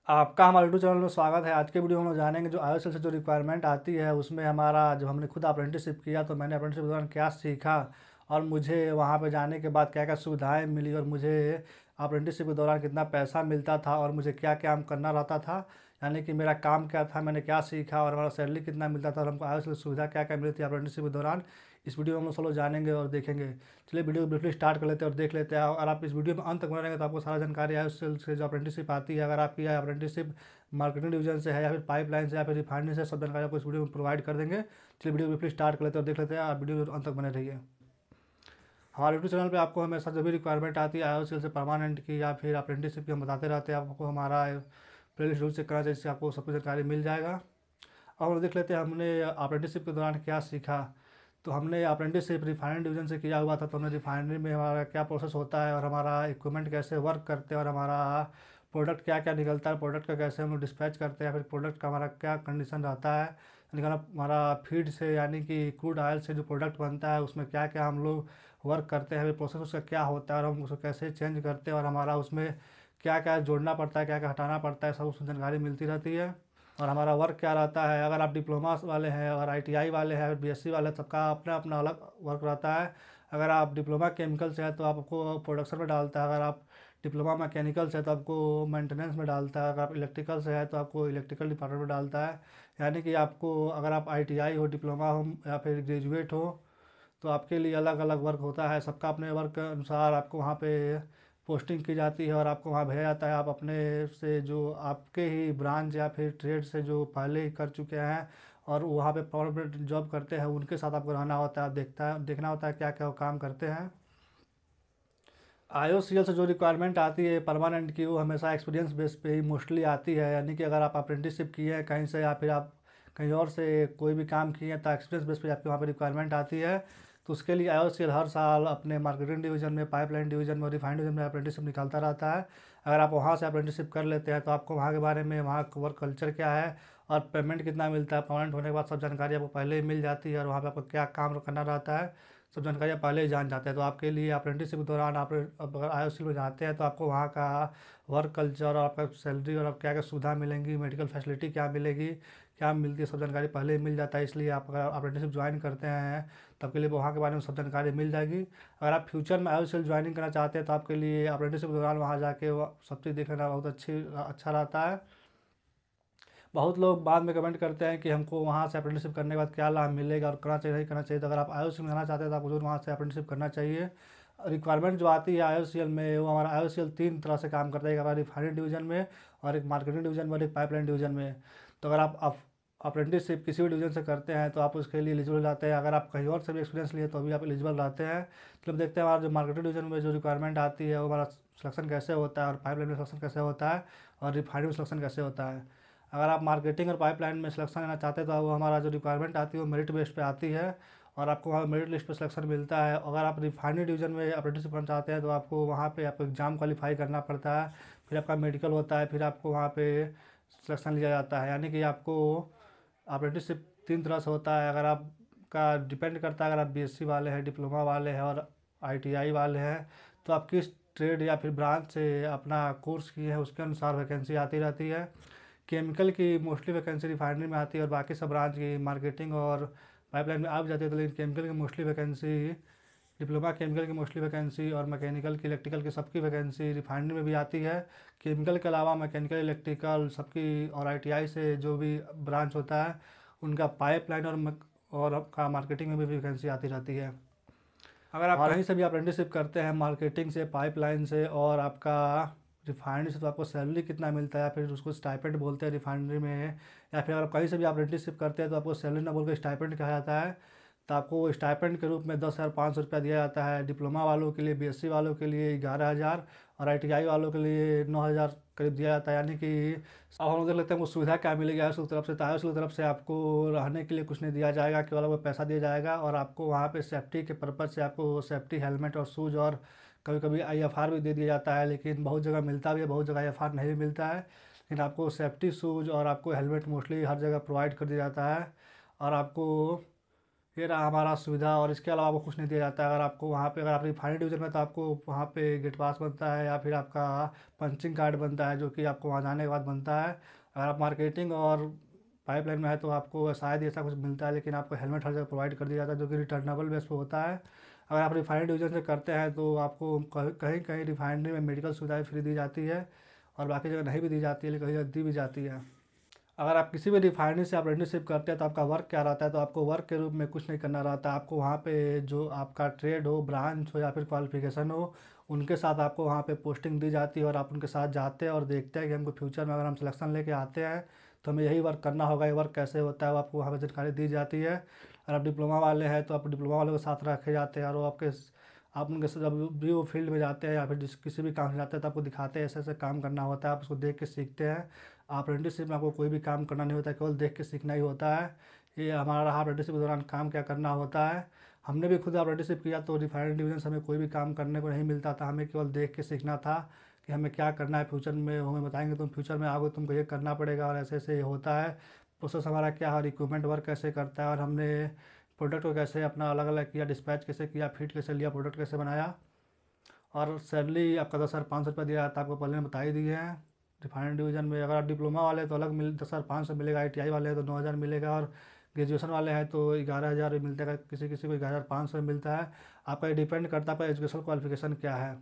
आपका हमारे YouTube channel में स्वागत है। आज के वीडियो में हम लोग जानेंगे जो आईओएसएल से जो रिक्वायरमेंट आती है उसमें हमारा जब हमने खुद अप्रेंटिसशिप किया तो मैंने अप्रेंटिसशिप के दौरान क्या सीखा और मुझे वहाँ पे जाने के बाद क्या क्या सुविधाएं मिली और मुझे अप्रेंटिसशिप के दौरान कितना पैसा मिलता था और मुझे क्या क्या काम करना रहता था, यानी कि मेरा काम क्या था, मैंने क्या सीखा और हमारा सैलरी कितना मिलता था और हमको आईओएसएल सुविधा क्या क्या मिली थी अप्रेंटिसशिप के दौरान, इस वीडियो में हम लोग सब लोग जानेंगे और देखेंगे। चलिए वीडियो को ब्रीफली स्टार्ट कर लेते हैं और देख लेते हैं। अगर आप इस वीडियो में अंत तक बने रहेंगे तो आपको सारा जानकारी है उससे से जो अप्रेंटिसशिप आती है। अगर आपकी अप्रेंटिसशिप मार्केटिंग डिवीजन से है या फिर पाइपलाइन से या फिर रिफाइनरी से, सब जानकारी आपको इस वीडियो में प्रोवाइड कर देंगे। चलिए वीडियो ब्रीफली स्टार्ट कर लेते हैं और देख लेते हैं। आप वीडियो अंत तक बने रहिए। हमारे यूट्यूब चैनल पे आपको हमेशा जो भी रिक्वायरमेंट आती है आईओएसएल से परमानेंट की या फिर अप्रेंटिसशिप की, हम बताते रहते हैं। आपको हमारा प्लेलिस्ट जरूर चेक करना चाहिए, जिससे आपको सब कुछ जानकारी मिल जाएगा। और देख लेते हैं हमने अप्रेंटिसशिप के दौरान क्या सीखा। तो हमने अप्रेंटिसशिप रिफाइनरी डिवीजन से किया हुआ था, तो हमने रिफाइनरी में हमारा क्या प्रोसेस होता है और हमारा इक्विपमेंट कैसे वर्क करते हैं और हमारा प्रोडक्ट क्या क्या निकलता है, प्रोडक्ट का कैसे हम लोग डिस्पैच करते हैं, फिर प्रोडक्ट का हमारा क्या कंडीशन रहता है, यानी कि हमारा फीड से यानी कि क्रूड ऑयल से जो प्रोडक्ट बनता है उसमें क्या क्या हम लोग वर्क करते हैं, फिर प्रोसेस उसका क्या होता है और हम उसको कैसे चेंज करते हैं और हमारा उसमें क्या क्या जोड़ना पड़ता है, क्या क्या हटाना पड़ता है, सब उसमें जानकारी मिलती रहती है। और हमारा वर्क क्या रहता है, अगर आप डिप्लोमा वाले हैं, अगर आईटीआई वाले हैं, बीएससी वाले हैं, सबका अपना अपना अलग वर्क रहता है। अगर आप डिप्लोमा केमिकल से है तो आपको प्रोडक्शन में डालता है, अगर आप डिप्लोमा मैकेनिकल से है तो आपको मेंटेनेंस में डालता है, अगर आप इलेक्ट्रिकल से है तो आपको इलेक्ट्रिकल डिपार्टमेंट में डालता है। यानी कि आपको अगर आप आईटीआई हो, डिप्लोमा हो या फिर ग्रेजुएट हो तो आपके लिए अलग अलग वर्क होता है। सबका अपने वर्क के अनुसार आपको वहाँ पे पोस्टिंग की जाती है और आपको वहाँ भेजा जाता है। आप अपने से जो आपके ही ब्रांच या फिर ट्रेड से जो पहले ही कर चुके हैं और वहाँ पे परमानेंट जॉब करते हैं उनके साथ आपको रहना होता है, देखना होता है क्या क्या वो काम करते हैं। आईओसीएल से जो रिक्वायरमेंट आती है परमानेंट की, वो हमेशा एक्सपीरियंस बेस पे ही मोस्टली आती है। यानी कि अगर आप अप्रेंटिसशिप किए हैं कहीं से या फिर आप कहीं और से कोई भी काम किए हैं तो एक्सपीरियंस बेस पे आपकी वहाँ पे रिक्वायरमेंट आती है। तो उसके लिए आईओसीएल हर साल अपने मार्केटिंग डिवीजन में, पाइपलाइन डिवीजन में और रिफाइनरी डिवीजन में अप्रेंटिसशिप निकालता रहता है। अगर आप वहाँ से अप्रेंटिसशिप कर लेते हैं तो आपको वहाँ के बारे में, वहाँ का वर्क कल्चर क्या है और पेमेंट कितना मिलता है, परमानेंट होने के बाद सब जानकारी आपको पहले ही मिल जाती है और वहाँ पर आपको क्या काम करना रहता है सब जानकारी आप पहले ही जान जाते हैं। तो आपके लिए अप्रेंटिसशिप के दौरान आप अब अगर आईओसी में जाते हैं तो आपको वहाँ का वर्क कल्चर और आपका सैलरी और आप क्या क्या सुविधा मिलेंगी, मेडिकल फैसिलिटी क्या मिलेगी, क्या मिलती है, सब जानकारी पहले ही मिल जाता है। इसलिए आप अगर अप्रेंटिसशिप ज्वाइन करते हैं तो आपके लिए वहाँ के बारे में सब जानकारी मिल जाएगी। अगर आप फ्यूचर में आईओसी ज्वाइनिंग करना चाहते हैं तो आपके लिए अप्रेंटिसशिप के दौरान वहाँ जाके सब चीज़ देख लेना बहुत अच्छा रहता है। बहुत लोग बाद में कमेंट करते हैं कि हमको वहाँ से अप्रेंटिसशिप करने के बाद क्या लाभ मिलेगा और करना चाहिए नहीं करना चाहिए। तो अगर आप आईओसी में जाना चाहते हैं तो आपको जरूर वहाँ से अप्रेंटिसशिप करना चाहिए। रिक्वायरमेंट जो आती है आईओसीएल में, वो हमारा आईओसीएल तीन तरह से काम करता है, एक हमारा रिफाइनरी डिवीजन में और एक मार्केटिंग डिवीजन में और एक पाइपलाइन डिवीजन में। तो अगर आप अप्रेंटिसशिप किसी भी डिवीजन से करते हैं तो आप उसके लिए एलिजिबल रहते हैं। अगर आप कहीं और से भी एक्सपीरियंस लिए तो भी आप एलिजिबल रहते हैं। तो अब देखते हैं हमारा जो मार्केटिंग डिवीजन में जो रिक्वायरमेंट आती है वो हमारा सिलेक्शन कैसे होता है और पाइपलाइन में सिलेक्शन कैसे होता है और रिफाइनरी में सिलेक्शन कैसे होता है। अगर आप मार्केटिंग और पाइपलाइन में सिलेक्शन लेना चाहते हैं तो वो हमारा जो रिक्वायरमेंट आती है वो मेरिट बेस पे आती है और आपको वहाँ मेरिट लिस्ट पे सिलेक्शन मिलता है। अगर आप रिफाइनरी डिवीजन में अप्रेंटिसशिप करना चाहते हैं तो आपको वहाँ पे आपको एग्ज़ाम क्वालिफाई करना पड़ता है, फिर आपका मेडिकल होता है, फिर आपको वहाँ पे सिलेक्शन लिया जाता है। यानी कि आपको अप्रेंटिसशिप तीन तरह से होता है। अगर आपका डिपेंड करता है, अगर आप बीएससी वाले हैं, डिप्लोमा वाले हैं और आईटीआई वाले हैं तो आप किस ट्रेड या फिर ब्रांच से अपना कोर्स किए हैं उसके अनुसार वैकेंसी आती रहती है। केमिकल की मोस्टली वैकेंसी रिफाइनरी में आती है और बाकी सब ब्रांच की मार्केटिंग और पाइपलाइन में आ भी जाती है। तो लेकिन केमिकल की मोस्टली वैकेंसी, डिप्लोमा केमिकल की मोस्टली वैकेंसी और मैकेनिकल की, इलेक्ट्रिकल की सबकी वैकेंसी रिफाइनरी में भी आती है। केमिकल के अलावा मैकेनिकल, इलेक्ट्रिकल सबकी और आईटीआई से जो भी ब्रांच होता है उनका पाइपलाइन और आपका मार्केटिंग में भी वैकेंसी आती रहती है। अगर आप कहीं से भी अप्रेंटिसशिप करते हैं मार्केटिंग से, पाइपलाइन से और आपका रिफाइनरी से, तो आपको सैलरी कितना मिलता है या फिर उसको स्टाइपेंड बोलते हैं रिफाइनरी में, या फिर अगर आप कहीं से भी अप्रेंटिसशिप करते हैं तो आपको सैलरी ना बोल के स्टाइपेंड कहा जाता है। तो आपको स्टाइपेंड के रूप में 10,500 रुपया दिया जाता है। डिप्लोमा वालों के लिए, बीएससी वालों के लिए 11,000 और आईटीआई वालों के लिए 9,000 करीब दिया जाता है। यानी कि अब हम लोग देख लेते हैं वो सुविधा क्या मिलेगी आयुष की तरफ से। तो आयुष की तरफ से आपको रहने के लिए कुछ नहीं दिया जाएगा, केवल आपको पैसा दिया जाएगा और आपको वहाँ पे सेफ्टी के पर्पज़ से आपको सेफ्टी हेलमेट और शूज़ और कभी कभी आईएफआर भी दे दिया जाता है। लेकिन बहुत जगह मिलता भी है, बहुत जगह आईएफआर नहीं भी मिलता है। लेकिन आपको सेफ्टी शूज़ और आपको हेलमेट मोस्टली हर जगह प्रोवाइड कर दिया जाता है और आपको ये रहा हमारा सुविधा, और इसके अलावा आपको कुछ नहीं दिया जाता है। अगर आपको वहाँ पे, अगर आप रिफाइनरी डिवीज़न में, तो आपको वहाँ पे गेट पास बनता है या फिर आपका पंचिंग कार्ड बनता है, जो कि आपको वहाँ जाने के बाद बनता है। अगर आप मार्केटिंग और पाइपलाइन में है तो आपको शायद ही ऐसा कुछ मिलता है, लेकिन आपको हेलमेट हर जगह प्रोवाइड कर दिया जाता है, जो कि रिटर्नेबल बेस पे होता है। अगर आप रिफाइनरी डिवीज़न से करते हैं तो आपको कहीं कहीं रिफाइनरी में मेडिकल सुविधाएँ फ्री दी जाती है, और बाकी जगह नहीं भी दी जाती है, लेकिन कहीं जगह दी भी जाती है। अगर आप किसी भी रिफाइनरी से अप्रेंटिसशिप करते हैं तो आपका वर्क क्या रहता है, तो आपको वर्क के रूप में कुछ नहीं करना रहता है। आपको वहाँ पे जो आपका ट्रेड हो, ब्रांच हो या फिर क्वालिफिकेशन हो, उनके साथ आपको वहाँ पे पोस्टिंग दी जाती है, और आप उनके साथ जाते हैं और देखते हैं कि हमको फ्यूचर में अगर हम सिलेक्शन लेके आते हैं तो हमें यही वर्क करना होगा, ये वर्क कैसे होता है वो आपको वहाँ पर जानकारी दी जाती है। अगर आप डिप्लोमा वाले हैं तो आप डिप्लोमा वालों के साथ रखे जाते हैं, और वो आप उनके साथ जब भी वो फील्ड में जाते हैं या फिर जिस किसी भी काम से जाते हैं तो आपको दिखाते हैं ऐसे ऐसे काम करना होता है, आप उसको देख के सीखते हैं। अप्रेंटिसशिप में आपको कोई भी काम करना नहीं होता, केवल देख के सीखना ही होता है। ये हमारा रहा अप्रेंटिसशिप के दौरान काम क्या करना होता है। हमने भी खुद अप्रेंटिसशिप किया तो रिफाइनरी डिवीजन से हमें कोई भी काम करने को नहीं मिलता था, हमें केवल देख के सीखना था कि हमें क्या करना है फ्यूचर में। वो हमें बताएंगे तुम फ्यूचर में आओगे तुमको ये करना पड़ेगा, और ऐसे ऐसे ये होता है। प्रोसेस हमारा क्या है, रिक्रूटमेंट वर्क कैसे करता है, और हमने प्रोडक्ट को कैसे अपना अलग अलग किया, डिस्पैच कैसे किया, फिट कैसे लिया, प्रोडक्ट कैसे बनाया। और सैलरी आपका 10,500 रुपये दिया जाता है, आपको पहले बता ही दिए हैं। रिफाइनरी डिवीज़न में अगर आप डिप्लोमा वाले हैं तो अलग 10,500 मिलेगा, ITI वाले हैं तो 9,000 मिलेगा, और ग्रेजुएशन वाले हैं तो 11,000 भी मिलता है, किसी किसी को 11,500 मिलता है। आपका ये डिपेंड करता है आपका एजुकेशन क्वालिफिकेशन क्या है।